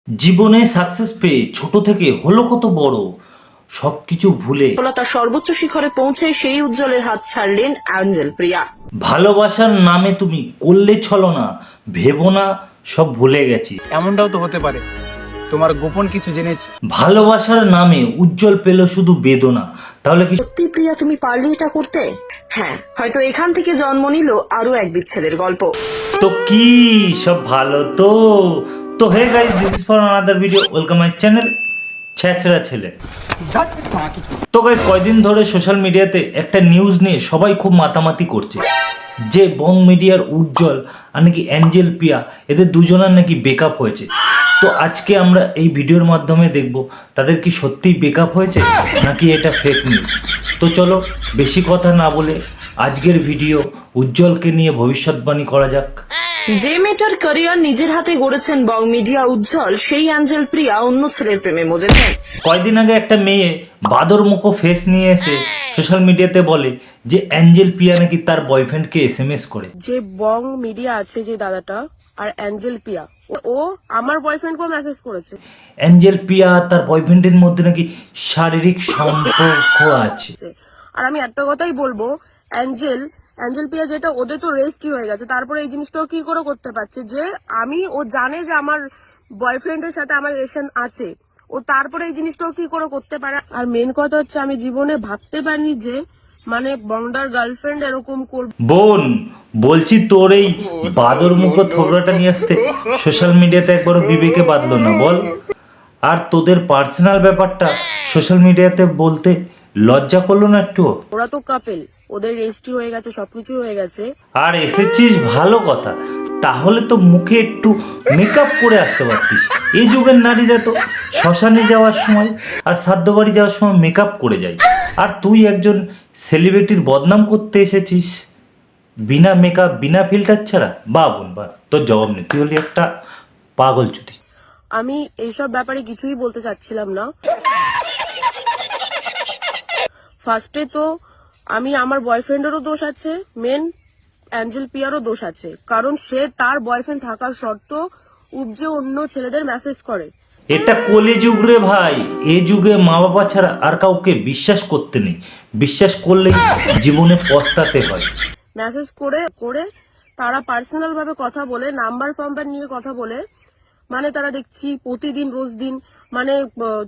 জীবনে সাকসেস পেয়ে ছোট থেকে হলো কত বড়, সবকিছু ভুলে সফলতার সর্বোচ্চ শিখরে পৌঁছে সেই উজ্জ্বলের হাত ছাড়লেন অ্যাঞ্জেল প্রিয়া। ভালোবাসার নামে তুমি করলে ছলনা, ভেবো না সব ভুলে গেছি। এমনটাও তো হতে পারে তোমার গোপন কিছু জেনেছি। ভালোবাসার নামে উজ্জ্বল পেল শুধু বেদনা, তাহলে কি সত্যি প্রিয়া তুমি পারলে এটা করতে? হ্যাঁ, হয়তো এখান থেকে জন্ম নিল আরো এক বিচ্ছেদের গল্প। তো কি সব ভালো তো? তো hey guys, this is for another video, welcome my channel ছ্যাচড়া ছেলে। তো গাইস, কয়দিন ধরে সোশ্যাল মিডিয়াতে একটা নিউজ নিয়ে সবাই খুব মাতামাতি করছে যে বং মিডিয়ার উজ্জ্বল আর নাকি অ্যাঞ্জেল পিয়া, এদের দুজনের নাকি ব্রেকআপ হয়েছে। তো আজকে আমরা এই ভিডিওর মাধ্যমে দেখব তাদের কি সত্যিই ব্রেকআপ হয়েছে নাকি এটা ফেক নিউজ। তো চলো বেশি কথা না বলে আজকের ভিডিও উজ্জ্বলকে নিয়ে ভবিষ্যৎবাণী করা যাক। যে মেয়েটার ক্যারিয়ার নিজের হাতে গড়েছেন বং মিডিয়া উজ্জ্বল, সেই অ্যাঞ্জেল প্রিয়া অন্য ছেলের প্রেমে মজেছেন। কয়দিন আগে একটা মেয়ে বাদর মুখো ফেস নিয়ে এসে সোশ্যাল মিডিয়াতে বলে যে অ্যাঞ্জেল পিয়া নাকি তার বয়ফ্রেন্ডকে এসএমএস করে। যে বং মিডিয়া আছে যে দাদাটা আর অ্যাঞ্জেল পিয়া, ও আমার বয়ফ্রেন্ডকেও মেসেজ করেছে। অ্যাঞ্জেল পিয়া আর তার বয়ফ্রেন্ডের মধ্যে নাকি শারীরিক সম্পর্ক আছে। আর আমি একটা কথাই বলবো, অ্যাঞ্জেল পিয়া যেটা, ওদের তো রেস্কি হয়ে গেছে, তারপরে এই জিনিসটাও কি করে করতে পারছে যে ও জানে যে আমার বয়ফ্রেন্ডের সাথে আমার রিলেশন আছে, ও তারপরে এই জিনিসটাও কি করে করতে পারে। আর মেন কথা হচ্ছে, আমি জীবনে ভাবতে পারিনি যে বংদার গার্লফ্রেন্ড এরকম করবে। বোন, বলছি তোর এই বাদর মুখো থোবড়াটা নিয়ে আসতে সোশ্যাল মিডিয়াতে একবারও বিবেকে বাঁধলো না বল? আর তোদের পার্সোনাল ব্যাপারটা সোশ্যাল মিডিয়াতে বলতে লজ্জা করলো না একটু? ওরা তো কাপেল, ওদের রেজিস্ট্রি হয়ে গেছে, সবকিছু হয়ে গেছে। আর এসেছিস ভালো কথা, তাহলে তো মুখে একটু মেকআপ করে আসতে পারতিস। এই যুগের নারীরা তো শ্মশানে যাওয়ার সময় আর শ্রাদ্ধ বাড়ি যাওয়ার সময় মেকআপ করে যায়, আর তুই একজন সেলিব্রিটির বদনাম করতে এসেছিস বিনা মেকআপ বিনা ফিল্টার ছাড়া। বা বোন বা, তোর জবাব নেই, তুই হলি একটা পাগল চুতি। আমি এইসব ব্যাপারে কিছুই বলতে চাচ্ছিলাম না। ফার্স্টে তো আমার বয়ফ্রেন্ডেরও দোষ আছে, মেন অ্যাঞ্জেল পিয়ারও দোষ আছে, কারণ সে তার বয়ফ্রেন্ড থাকার সত্ত্বেও উপজে অন্য ছেলেদের মেসেজ করে। এটা কলিযুগ রে ভাই, এ যুগে মা বাবা ছাড়া আর কাউকে বিশ্বাস করতে নেই, বিশ্বাস করলেই জীবনে পস্তাতে হয়। মেসেজ করে করে তারা পার্সোনাল ভাবে কথা বলে, নাম্বার ফাম্বার নিয়ে কথা বলে, তারা দেখছি প্রতিদিন রোজ দিন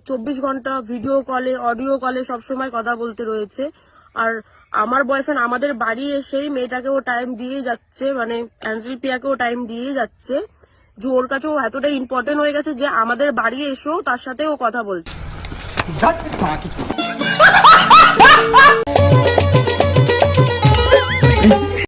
24 ঘন্টা ভিডিও কলে অডিও কলে সবসময় কথা বলতে রয়েছে। আর আমার বয়ফ্রেন্ড আমাদের বাড়ি এসেই মেয়েটাকেও টাইম দিয়ে যাচ্ছে, অ্যাঞ্জেল পিয়াকেও টাইম দিয়ে যাচ্ছে, যে ওর কাছে ও এতটাই ইম্পর্টেন্ট হয়ে গেছে যে আমাদের বাড়ি এসেও তার সাথে ও কথা বলছে।